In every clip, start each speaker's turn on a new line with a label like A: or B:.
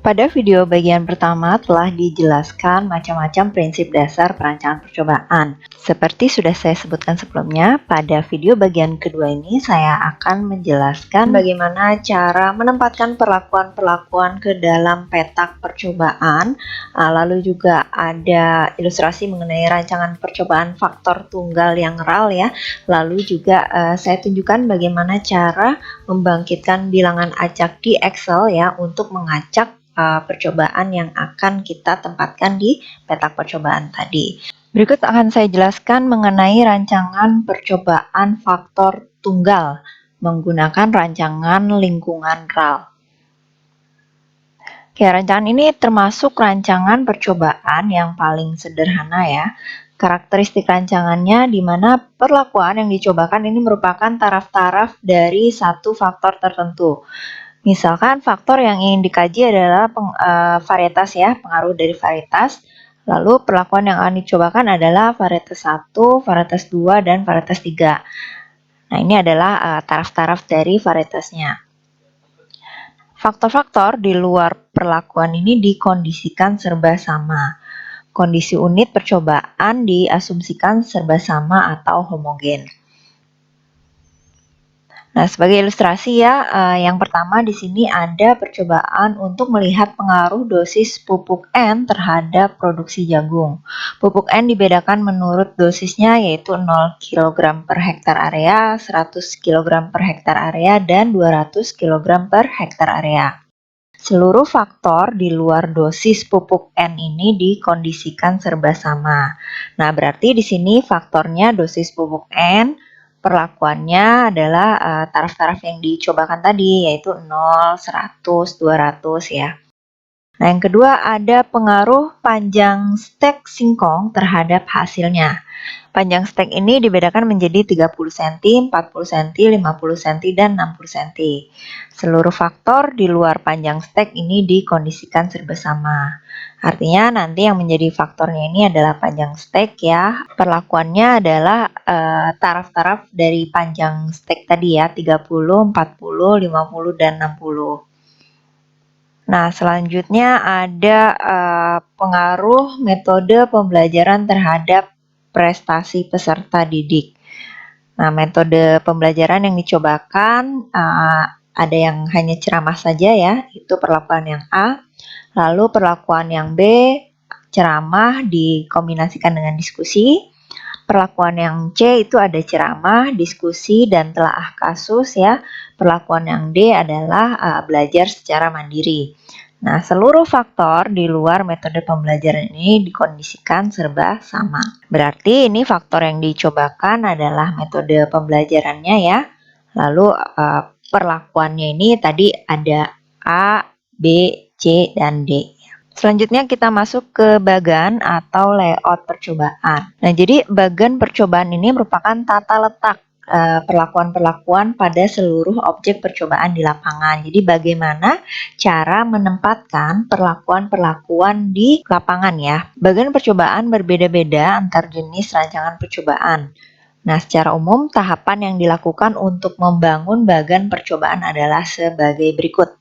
A: Pada video bagian pertama telah dijelaskan macam-macam prinsip dasar perancangan percobaan. Seperti sudah saya sebutkan sebelumnya, pada video bagian kedua ini saya akan menjelaskan bagaimana cara menempatkan perlakuan-perlakuan ke dalam petak percobaan. Lalu juga ada ilustrasi mengenai rancangan percobaan faktor tunggal yang RAL ya. Lalu juga saya tunjukkan bagaimana cara membangkitkan bilangan acak di Excel ya untuk mengacak percobaan yang akan kita tempatkan di petak percobaan tadi. Berikut akan saya jelaskan mengenai rancangan percobaan faktor tunggal menggunakan rancangan lingkungan RAL. Oke, rancangan ini termasuk rancangan percobaan yang paling sederhana ya. Karakteristik rancangannya di mana perlakuan yang dicobakan ini merupakan taraf-taraf dari satu faktor tertentu. Misalkan faktor yang ingin dikaji adalah varietas ya, pengaruh dari varietas. Lalu perlakuan yang akan dicobakan adalah varietas 1, varietas 2, dan varietas 3. Nah, ini adalah taraf-taraf dari varietasnya. Faktor-faktor di luar perlakuan ini dikondisikan serba sama. Kondisi unit percobaan diasumsikan serba sama atau homogen. Nah, sebagai ilustrasi ya, yang pertama di sini ada percobaan untuk melihat pengaruh dosis pupuk N terhadap produksi jagung. Pupuk N dibedakan menurut dosisnya yaitu 0 kg per hektar area, 100 kg per hektar area, dan 200 kg per hektar area. Seluruh faktor di luar dosis pupuk N ini dikondisikan serba sama. Nah, berarti di sini faktornya dosis pupuk N, perlakuannya adalah taraf-taraf yang dicobakan tadi, yaitu 0, 100, 200 ya. Nah, yang kedua ada pengaruh panjang stek singkong terhadap hasilnya. Panjang stek ini dibedakan menjadi 30 cm, 40 cm, 50 cm, dan 60 cm. Seluruh faktor di luar panjang stek ini dikondisikan serba sama. Artinya nanti yang menjadi faktornya ini adalah panjang stek ya. Perlakuannya adalah taraf-taraf dari panjang stek tadi ya, 30, 40, 50, dan 60. Nah, selanjutnya ada pengaruh metode pembelajaran terhadap prestasi peserta didik. Nah, metode pembelajaran yang dicobakan ada yang hanya ceramah saja ya, itu perlakuan yang A. Lalu perlakuan yang B, ceramah dikombinasikan dengan diskusi. Perlakuan yang C itu ada ceramah, diskusi, dan telaah kasus ya. Perlakuan yang D adalah belajar secara mandiri. Nah, seluruh faktor di luar metode pembelajaran ini dikondisikan serba sama. Berarti ini faktor yang dicobakan adalah metode pembelajarannya ya. Lalu perlakuannya ini tadi ada A, B, C, dan D. Selanjutnya kita masuk ke bagan atau layout percobaan. Nah, jadi bagan percobaan ini merupakan tata letak perlakuan-perlakuan pada seluruh objek percobaan di lapangan. Jadi bagaimana cara menempatkan perlakuan-perlakuan di lapangan ya. Bagan percobaan berbeda-beda antar jenis rancangan percobaan. Nah, secara umum tahapan yang dilakukan untuk membangun bagan percobaan adalah sebagai berikut.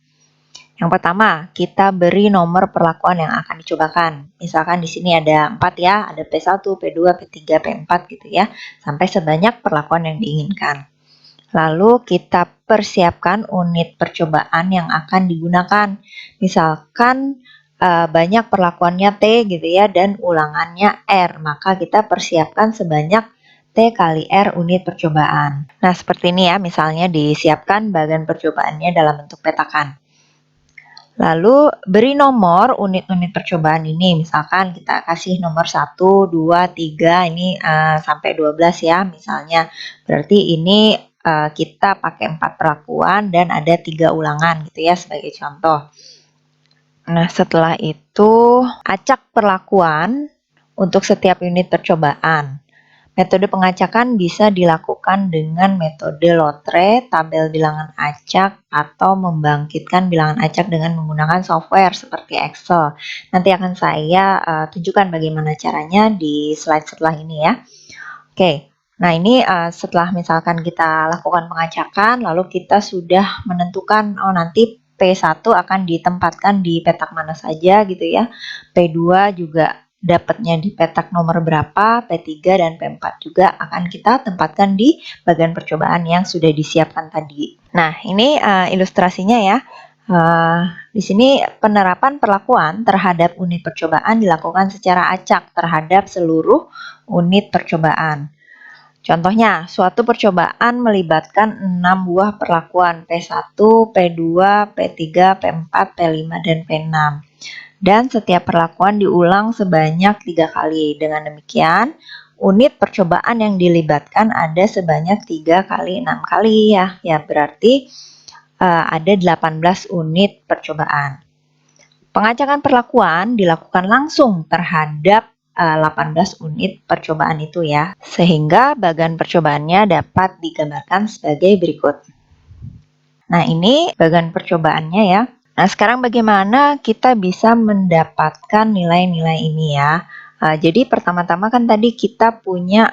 A: Yang pertama, kita beri nomor perlakuan yang akan dicobakan. Misalkan di sini ada 4 ya, ada P1, P2, P3, P4 gitu ya, sampai sebanyak perlakuan yang diinginkan. Lalu kita persiapkan unit percobaan yang akan digunakan. Misalkan banyak perlakuannya T gitu ya, dan ulangannya R, maka kita persiapkan sebanyak T kali R unit percobaan. Nah, seperti ini ya, misalnya disiapkan bagan percobaannya dalam bentuk petakan. Lalu beri nomor unit-unit percobaan ini, misalkan kita kasih nomor 1, 2, 3, ini sampai 12 ya misalnya. Berarti ini kita pakai 4 perlakuan dan ada 3 ulangan gitu ya sebagai contoh. Nah, setelah itu acak perlakuan untuk setiap unit percobaan. Metode pengacakan bisa dilakukan dengan metode lotre, tabel bilangan acak, atau membangkitkan bilangan acak dengan menggunakan software seperti Excel. Nanti akan saya tunjukkan bagaimana caranya di slide setelah ini ya. Oke, nah ini setelah misalkan kita lakukan pengacakan, lalu kita sudah menentukan, oh nanti P1 akan ditempatkan di petak mana saja gitu ya. P2 juga dapatnya di petak nomor berapa, P3 dan P4 juga akan kita tempatkan di bagian percobaan yang sudah disiapkan tadi. Nah, ini ilustrasinya ya. Di sini penerapan perlakuan terhadap unit percobaan dilakukan secara acak terhadap seluruh unit percobaan. Contohnya, suatu percobaan melibatkan 6 buah perlakuan P1, P2, P3, P4, P5, dan P6. Dan setiap perlakuan diulang sebanyak 3 kali. Dengan demikian, unit percobaan yang dilibatkan ada sebanyak 3 kali 6 kali ya. Ya, berarti ada 18 unit percobaan. Pengacakan perlakuan dilakukan langsung terhadap 18 unit percobaan itu ya, sehingga bagan percobaannya dapat digambarkan sebagai berikut. Nah, ini bagan percobaannya ya. Nah, sekarang bagaimana kita bisa mendapatkan nilai-nilai ini ya? Jadi pertama-tama kan tadi kita punya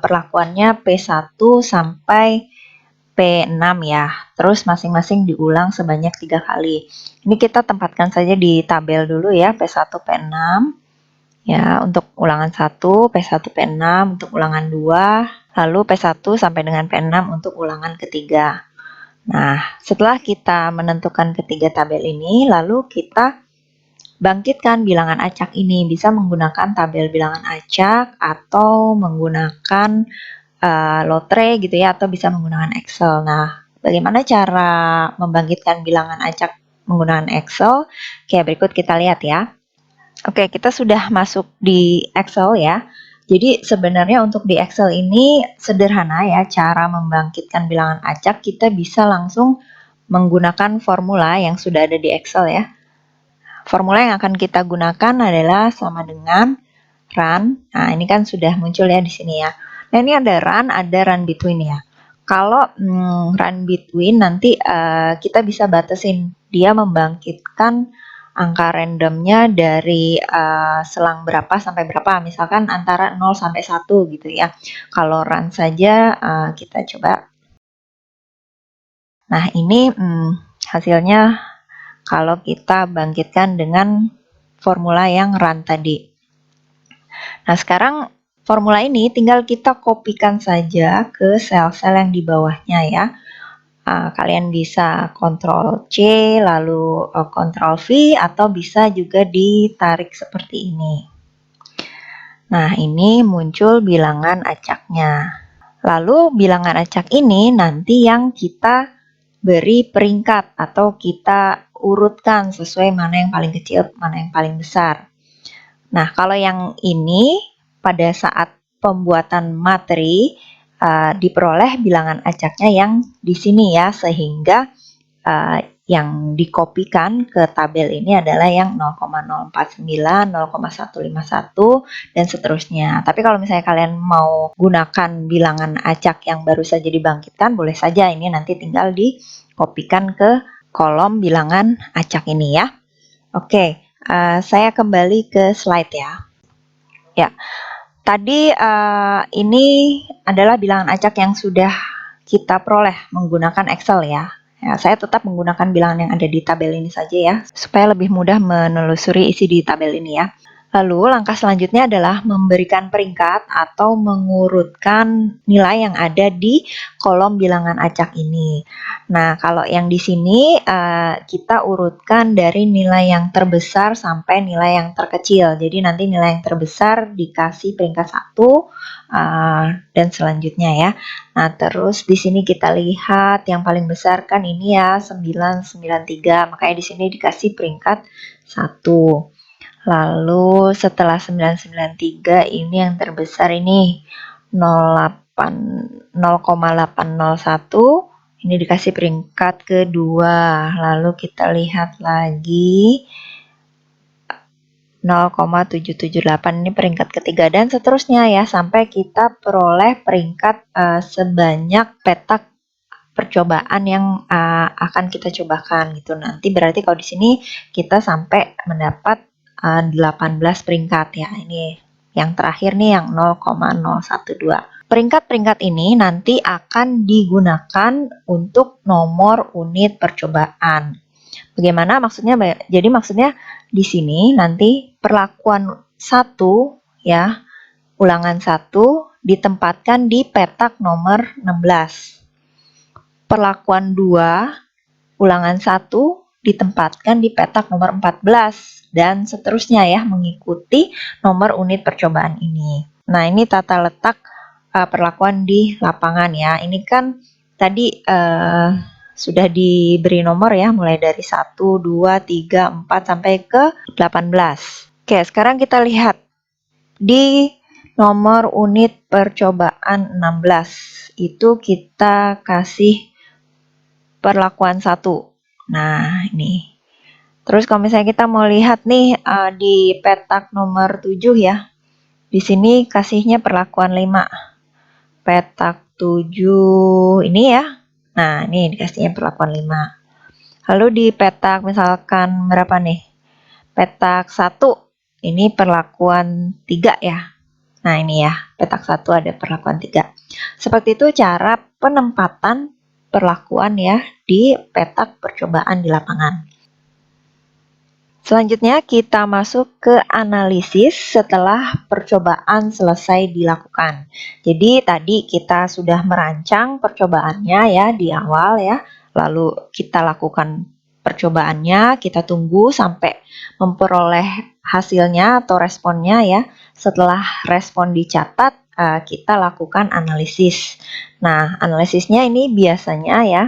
A: perlakuannya P1 sampai P6 ya, terus masing-masing diulang sebanyak 3 kali. Ini kita tempatkan saja di tabel dulu ya, P1, P6. Ya, untuk ulangan 1, P1, P6 untuk ulangan 2, lalu P1 sampai dengan P6 untuk ulangan ketiga. Nah, setelah kita menentukan ketiga tabel ini, lalu kita bangkitkan bilangan acak ini. Bisa menggunakan tabel bilangan acak atau menggunakan lotre gitu ya, atau bisa menggunakan Excel. Nah, bagaimana cara membangkitkan bilangan acak menggunakan Excel? Oke, berikut kita lihat ya. Oke, kita sudah masuk di Excel ya. Jadi sebenarnya untuk di Excel ini sederhana ya, cara membangkitkan bilangan acak kita bisa langsung menggunakan formula yang sudah ada di Excel ya. Formula yang akan kita gunakan adalah sama dengan run. Nah, ini kan sudah muncul ya di sini ya. Nah, ini ada run between ya. Kalau run between nanti kita bisa batasin dia membangkitkan angka randomnya dari selang berapa sampai berapa. Misalkan antara 0 sampai 1 gitu ya. Kalau run saja kita coba. Nah, ini hasilnya kalau kita bangkitkan dengan formula yang run tadi. Nah, sekarang formula ini tinggal kita kopikan saja ke sel-sel yang di bawahnya ya. Kalian bisa Ctrl C, lalu Ctrl V, atau bisa juga ditarik seperti ini. Nah, ini muncul bilangan acaknya. Lalu bilangan acak ini nanti yang kita beri peringkat atau kita urutkan sesuai mana yang paling kecil, mana yang paling besar. Nah, kalau yang ini pada saat pembuatan materi diperoleh bilangan acaknya yang di sini ya, sehingga yang dikopikan ke tabel ini adalah yang 0,049, 0,151, dan seterusnya. Tapi kalau misalnya kalian mau gunakan bilangan acak yang baru saja dibangkitkan, boleh saja ini nanti tinggal dikopikan ke kolom bilangan acak ini ya. Oke. Saya kembali ke slide ya. Ya, tadi ini adalah bilangan acak yang sudah kita peroleh menggunakan Excel ya. Ya, saya tetap menggunakan bilangan yang ada di tabel ini saja ya, supaya lebih mudah menelusuri isi di tabel ini ya. Lalu langkah selanjutnya adalah memberikan peringkat atau mengurutkan nilai yang ada di kolom bilangan acak ini. Nah, kalau yang di sini kita urutkan dari nilai yang terbesar sampai nilai yang terkecil. Jadi nanti nilai yang terbesar dikasih peringkat 1 dan selanjutnya ya. Nah, terus di sini kita lihat yang paling besar kan ini ya 993, makanya di sini dikasih peringkat 1. Lalu setelah 993 ini yang terbesar ini 0,801, ini dikasih peringkat kedua. Lalu kita lihat lagi 0,778, ini peringkat ketiga, dan seterusnya ya, sampai kita peroleh peringkat sebanyak petak percobaan yang akan kita cobakan gitu. Nanti berarti kalau di sini kita sampai mendapat 18 peringkat ya. Ini yang terakhir nih yang 0,012. Peringkat-peringkat ini nanti akan digunakan untuk nomor unit percobaan. Bagaimana maksudnya? Jadi maksudnya di sini nanti perlakuan 1 ya, ulangan 1 ditempatkan di petak nomor 16. Perlakuan 2 ulangan 1 ditempatkan di petak nomor 14 dan seterusnya ya, mengikuti nomor unit percobaan ini. Nah, ini tata letak perlakuan di lapangan ya. Ini kan tadi sudah diberi nomor ya, mulai dari 1, 2, 3, 4 sampai ke 18. Oke, sekarang kita lihat di nomor unit percobaan 16. Itu kita kasih perlakuan 1. Nah, ini. Terus kalau misalnya kita mau lihat nih di petak nomor 7 ya. Di sini kasihnya perlakuan 5. Petak 7 ini ya. Nah, ini dikasihnya perlakuan 5. Lalu di petak misalkan berapa nih? Petak 1. Ini perlakuan 3 ya. Nah, ini ya, petak 1 ada perlakuan 3. Seperti itu cara penempatan perlakuan ya di petak percobaan di lapangan. Selanjutnya kita masuk ke analisis setelah percobaan selesai dilakukan. Jadi tadi kita sudah merancang percobaannya ya di awal ya. Lalu kita lakukan percobaannya, kita tunggu sampai memperoleh hasilnya atau responnya ya. Setelah respon dicatat, kita lakukan analisis. Nah, analisisnya ini biasanya ya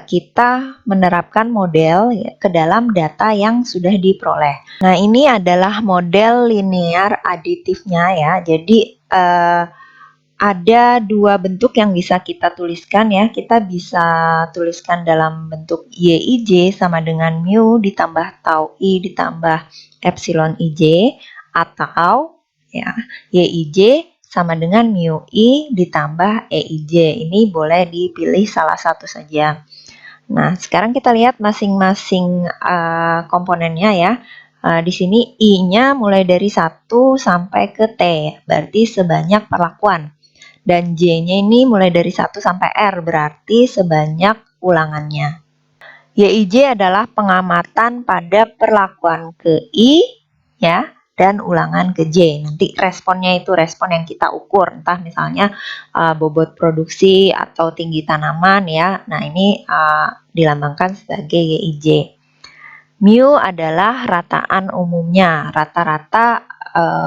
A: kita menerapkan model ke dalam data yang sudah diperoleh. Nah, ini adalah model linear aditifnya ya. Jadi ada dua bentuk yang bisa kita tuliskan ya. Kita bisa tuliskan dalam bentuk YIJ sama dengan mu ditambah tau I ditambah epsilon IJ, atau ya YIJ sama dengan mu I ditambah EIJ. Ini boleh dipilih salah satu saja. Nah, sekarang kita lihat masing-masing komponennya ya. Di sini I-nya mulai dari 1 sampai ke T, berarti sebanyak perlakuan. Dan J-nya ini mulai dari 1 sampai R, berarti sebanyak ulangannya. YIJ adalah pengamatan pada perlakuan ke I ya, dan ulangan ke J. Nanti responnya itu respon yang kita ukur, entah misalnya bobot produksi atau tinggi tanaman ya. Nah, ini dilambangkan sebagai YIJ. Mu adalah rataan umumnya, rata-rata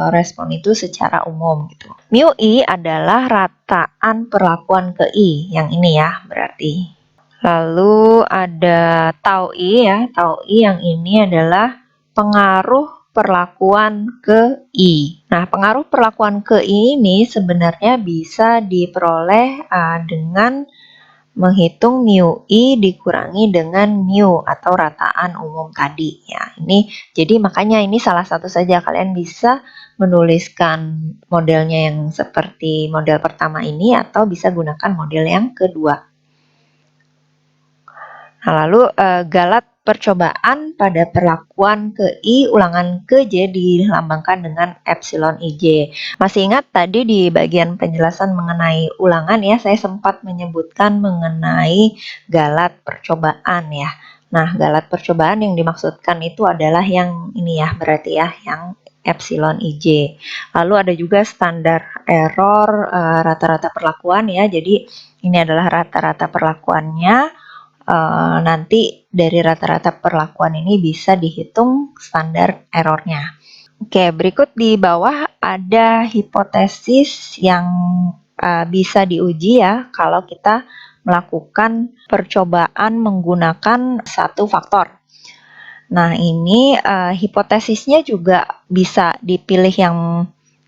A: respon itu secara umum gitu. Mu I adalah rataan perlakuan ke I, yang ini ya berarti. Lalu ada tau I ya, tau I yang ini adalah pengaruh perlakuan ke I. Nah, pengaruh perlakuan ke I ini sebenarnya bisa diperoleh dengan menghitung mu I dikurangi dengan mu atau rataan umum tadi ya. Ini jadi makanya ini salah satu saja, kalian bisa menuliskan modelnya yang seperti model pertama ini atau bisa gunakan model yang kedua. Nah, lalu galat percobaan pada perlakuan ke I ulangan ke J dilambangkan dengan epsilon IJ. Masih ingat tadi di bagian penjelasan mengenai ulangan ya, saya sempat menyebutkan mengenai galat percobaan ya. Nah, galat percobaan yang dimaksudkan itu adalah yang ini ya, berarti ya, yang epsilon IJ. Lalu ada juga standar error rata-rata perlakuan ya. Jadi ini adalah rata-rata perlakuannya. Nanti dari rata-rata perlakuan ini bisa dihitung standar errornya. Oke, berikut di bawah ada hipotesis yang bisa diuji ya kalau kita melakukan percobaan menggunakan satu faktor. Nah, ini hipotesisnya juga bisa dipilih yang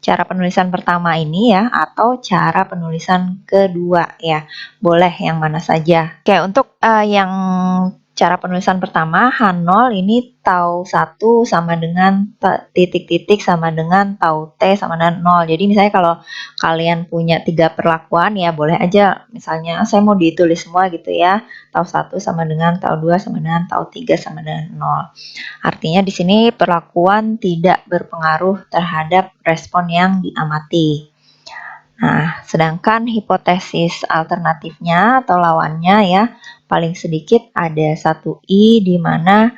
A: cara penulisan pertama ini ya, atau cara penulisan kedua ya. Boleh yang mana saja. Oke, untuk yang cara penulisan pertama, H0 ini tau 1 sama dengan titik-titik sama dengan tau T sama dengan 0. Jadi misalnya kalau kalian punya 3 perlakuan ya, boleh aja misalnya saya mau ditulis semua gitu ya. Tau 1 sama dengan tau 2 sama dengan tau 3 sama dengan 0. Artinya di sini perlakuan tidak berpengaruh terhadap respon yang diamati. Nah, sedangkan hipotesis alternatifnya atau lawannya ya, paling sedikit ada 1i di mana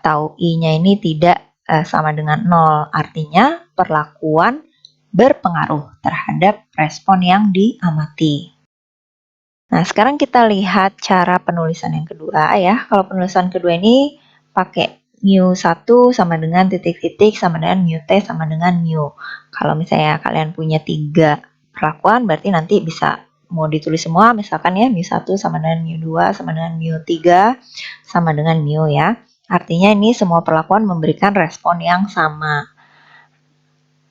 A: tau i-nya ini tidak sama dengan 0. Artinya perlakuan berpengaruh terhadap respon yang diamati. Nah, sekarang kita lihat cara penulisan yang kedua ya. Kalau penulisan kedua ini pakai mu1 sama dengan titik-titik sama dengan mu t sama dengan mu. Kalau misalnya kalian punya 3 perlakuan, berarti nanti bisa mau ditulis semua, misalkan ya mu1 sama dengan mu2 sama dengan mu3 sama dengan mu ya. Artinya ini semua perlakuan memberikan respon yang sama.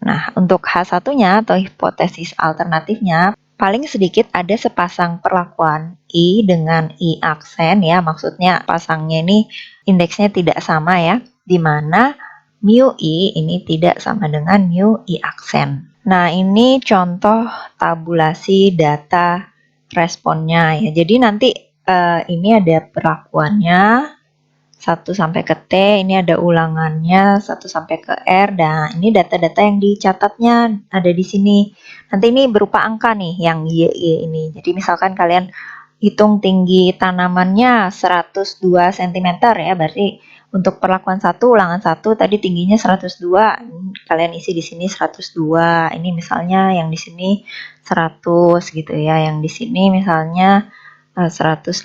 A: Nah, untuk H1-nya atau hipotesis alternatifnya, paling sedikit ada sepasang perlakuan I dengan I aksen ya, maksudnya pasangnya ini indeksnya tidak sama ya, di mana mu I ini tidak sama dengan mu I aksen. Nah, ini contoh tabulasi data responnya ya. Jadi nanti ini ada perlakuannya 1 sampai ke T, ini ada ulangannya 1 sampai ke R. Nah, ini data-data yang dicatatnya ada di sini. Nanti ini berupa angka nih yang YY ini. Jadi misalkan kalian hitung tinggi tanamannya 102 cm ya, berarti untuk perlakuan 1 ulangan 1 tadi tingginya 102. Kalian isi di sini 102. Ini misalnya yang di sini 100 gitu ya. Yang di sini misalnya 105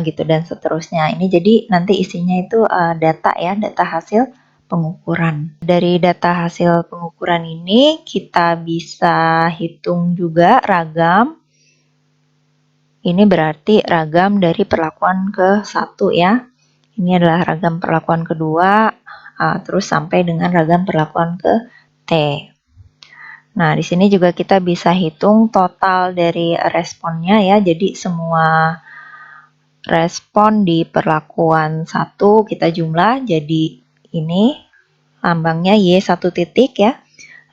A: gitu dan seterusnya. Ini jadi nanti isinya itu data ya, data hasil pengukuran. Dari data hasil pengukuran ini kita bisa hitung juga ragam. Ini berarti ragam dari perlakuan ke-1 ya. Ini adalah ragam perlakuan kedua, terus sampai dengan ragam perlakuan ke-T. Nah, di sini juga kita bisa hitung total dari responnya ya. Jadi semua respon di perlakuan 1 kita jumlah jadi ini lambangnya Y1 titik ya.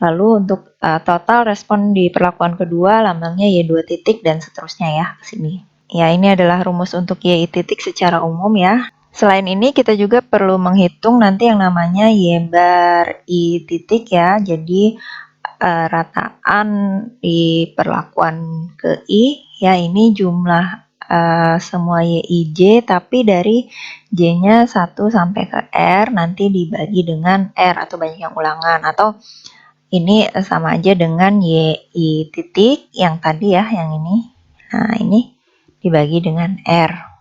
A: Lalu untuk total respon di perlakuan kedua lambangnya Y2 titik dan seterusnya ya ke sini. Ya, ini adalah rumus untuk Y titik secara umum ya. Selain ini kita juga perlu menghitung nanti yang namanya Y bar I titik ya. Jadi rataan di perlakuan ke I ya, ini jumlah semua YIJ tapi dari J-nya 1 sampai ke R nanti dibagi dengan R atau banyak yang ulangan, atau ini sama aja dengan YI titik yang tadi ya, yang ini. Nah, ini dibagi dengan R.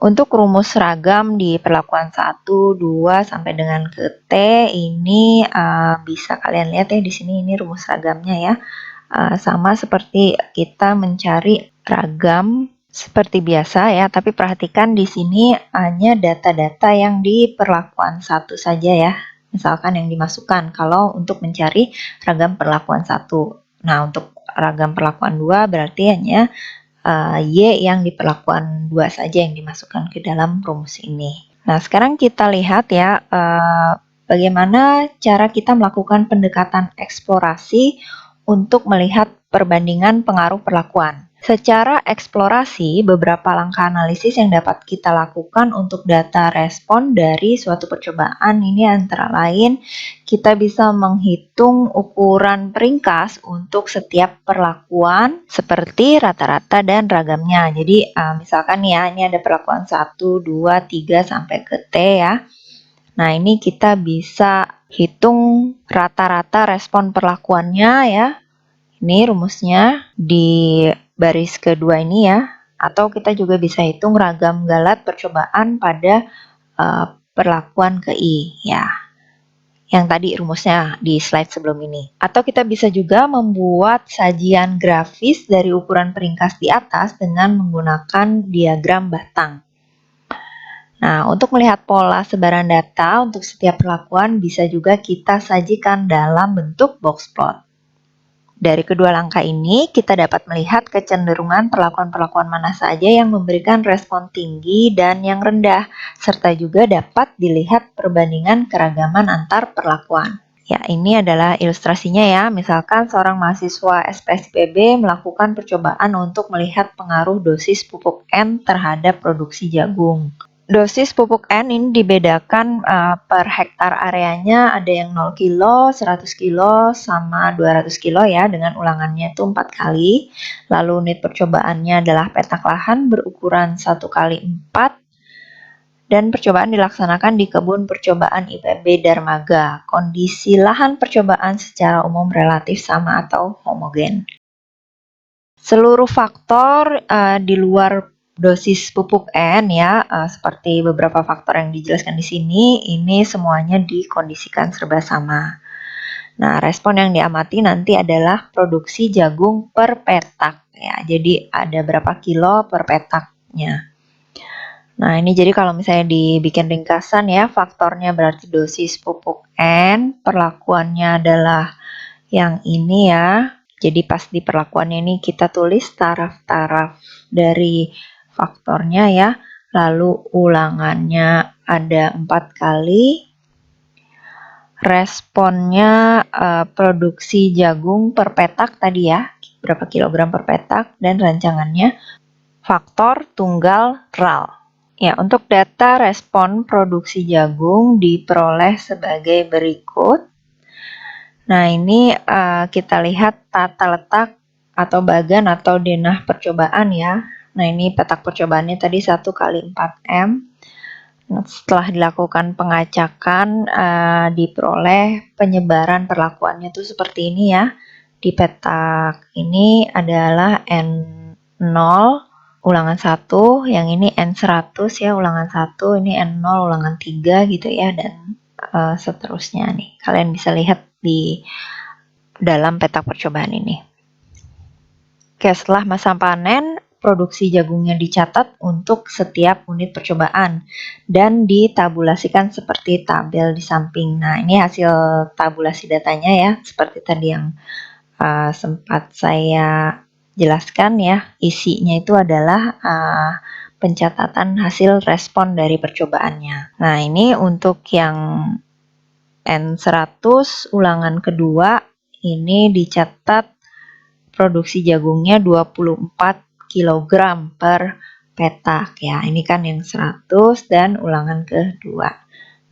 A: Untuk rumus ragam di perlakuan 1, 2 sampai dengan ke T ini bisa kalian lihat ya di sini, ini rumus ragamnya ya. Sama seperti kita mencari ragam seperti biasa ya, tapi perhatikan di sini hanya data-data yang di perlakuan 1 saja ya. Misalkan yang dimasukkan kalau untuk mencari ragam perlakuan 1. Nah, untuk ragam perlakuan 2 berarti hanya Y yang di perlakuan 2 saja yang dimasukkan ke dalam rumus ini. Nah, sekarang kita lihat ya bagaimana cara kita melakukan pendekatan eksplorasi untuk melihat perbandingan pengaruh perlakuan. Secara eksplorasi, beberapa langkah analisis yang dapat kita lakukan untuk data respon dari suatu percobaan ini antara lain kita bisa menghitung ukuran peringkas untuk setiap perlakuan seperti rata-rata dan ragamnya. Jadi misalkan ya, ini ada perlakuan 1, 2, 3 sampai ke T ya. Nah, ini kita bisa hitung rata-rata respon perlakuannya ya. Ini rumusnya di baris kedua ini ya. Atau kita juga bisa hitung ragam galat percobaan pada perlakuan ke I ya. Yang tadi rumusnya di slide sebelum ini. Atau kita bisa juga membuat sajian grafis dari ukuran peringkas di atas dengan menggunakan diagram batang. Nah, untuk melihat pola sebaran data untuk setiap perlakuan bisa juga kita sajikan dalam bentuk box plot. Dari kedua langkah ini, kita dapat melihat kecenderungan perlakuan-perlakuan mana saja yang memberikan respon tinggi dan yang rendah, serta juga dapat dilihat perbandingan keragaman antar perlakuan. Ya, ini adalah ilustrasinya ya. Misalkan seorang mahasiswa SPSIPB melakukan percobaan untuk melihat pengaruh dosis pupuk N terhadap produksi jagung. Dosis pupuk N ini dibedakan per hektar areanya, ada yang 0 kilo, 100 kilo, sama 200 kilo ya, dengan ulangannya itu 4 kali. Lalu unit percobaannya adalah petak lahan berukuran 1 kali 4, dan percobaan dilaksanakan di kebun percobaan IPB Darmaga. Kondisi lahan percobaan secara umum relatif sama atau homogen. Seluruh faktor di luar dosis pupuk N ya, seperti beberapa faktor yang dijelaskan di sini, ini semuanya dikondisikan serba sama. Nah, respon yang diamati nanti adalah produksi jagung per petak ya. Jadi ada berapa kilo per petaknya. Nah, ini jadi kalau misalnya dibikin ringkasan ya, faktornya berarti dosis pupuk N, perlakuannya adalah yang ini ya. Jadi pas di perlakuannya ini kita tulis taraf-taraf dari faktornya ya. Lalu ulangannya ada 4 kali. Responnya produksi jagung per petak tadi ya. Berapa kilogram per petak, dan rancangannya faktor tunggal RAL. Ya, untuk data respon produksi jagung diperoleh sebagai berikut. Nah, ini kita lihat tata letak atau bagan atau denah percobaan ya. Nah, ini petak percobaannya tadi 1 kali 4 M. Nah, setelah dilakukan pengacakan, diperoleh penyebaran perlakuannya itu seperti ini ya. Di petak ini adalah N0 ulangan 1, yang ini N100 ya ulangan 1, ini N0 ulangan 3 gitu ya, dan seterusnya nih. Kalian bisa lihat di dalam petak percobaan ini. Oke, setelah masa panen, produksi jagungnya dicatat untuk setiap unit percobaan dan ditabulasikan seperti tabel di samping. Nah, ini hasil tabulasi datanya ya, seperti tadi yang sempat saya jelaskan ya. Isinya itu adalah pencatatan hasil respon dari percobaannya. Nah, ini untuk yang N100 ulangan kedua ini dicatat produksi jagungnya 24 kg per petak ya. Ini kan yang 100 dan ulangan kedua.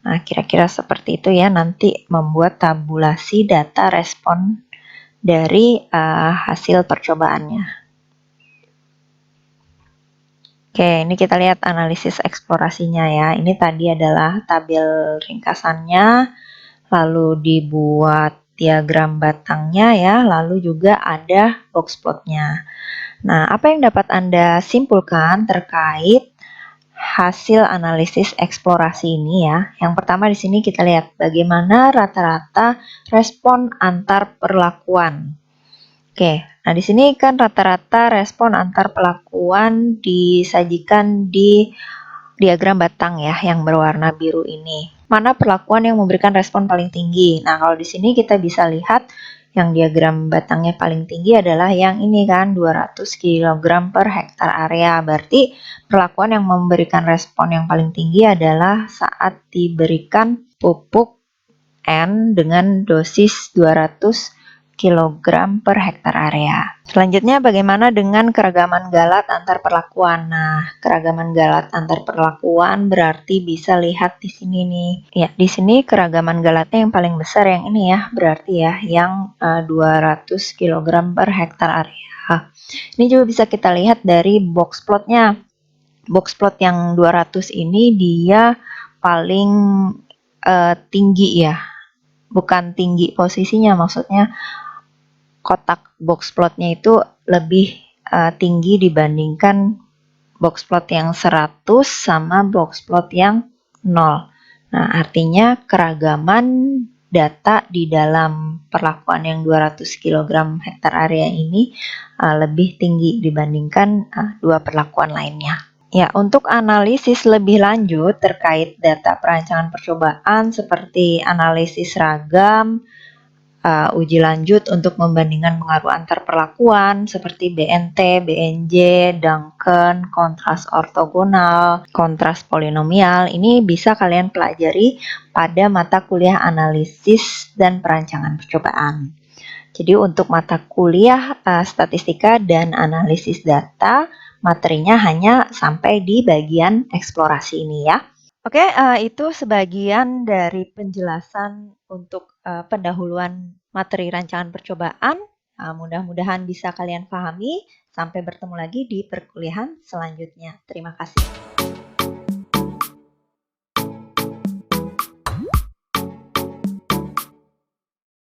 A: Nah, kira-kira seperti itu ya, nanti membuat tabulasi data respon dari hasil percobaannya. Oke, ini kita lihat analisis eksplorasinya ya. Ini tadi adalah tabel ringkasannya, lalu dibuat diagram batangnya ya, lalu juga ada box plotnya. Nah, apa yang dapat Anda simpulkan terkait hasil analisis eksplorasi ini ya? Yang pertama di sini kita lihat bagaimana rata-rata respon antar perlakuan. Oke, nah di sini kan rata-rata respon antar perlakuan disajikan di diagram batang ya, yang berwarna biru ini. Mana perlakuan yang memberikan respon paling tinggi? Nah, kalau di sini kita bisa lihat yang diagram batangnya paling tinggi adalah yang ini kan, 200 kg per hektar area. Berarti perlakuan yang memberikan respon yang paling tinggi adalah saat diberikan pupuk N dengan dosis 200 kg per hektar area. Selanjutnya bagaimana dengan keragaman galat antar perlakuan? Nah, keragaman galat antar perlakuan berarti bisa lihat di sini nih. Ya, di sini keragaman galatnya yang paling besar yang ini ya, berarti ya yang 200 kg per hektar area. Ini juga bisa kita lihat dari box plotnya. Box plot yang 200 ini dia paling tinggi ya. Bukan tinggi posisinya, maksudnya kotak box plotnya itu lebih tinggi dibandingkan box plot yang 100 sama box plot yang 0. Nah, artinya keragaman data di dalam perlakuan yang 200 kg hektar area ini lebih tinggi dibandingkan dua perlakuan lainnya. Ya, untuk analisis lebih lanjut terkait data perancangan percobaan seperti analisis ragam, uji lanjut untuk membandingkan pengaruh antar perlakuan seperti BNT, BNJ, Duncan, kontras ortogonal, kontras polinomial. Ini bisa kalian pelajari pada mata kuliah analisis dan perancangan percobaan. Jadi untuk mata kuliah statistika dan analisis data, materinya hanya sampai di bagian eksplorasi ini ya. Oke, itu sebagian dari penjelasan untuk pendahuluan materi rancangan percobaan. Mudah-mudahan bisa kalian pahami. Sampai bertemu lagi di perkuliahan selanjutnya. Terima kasih.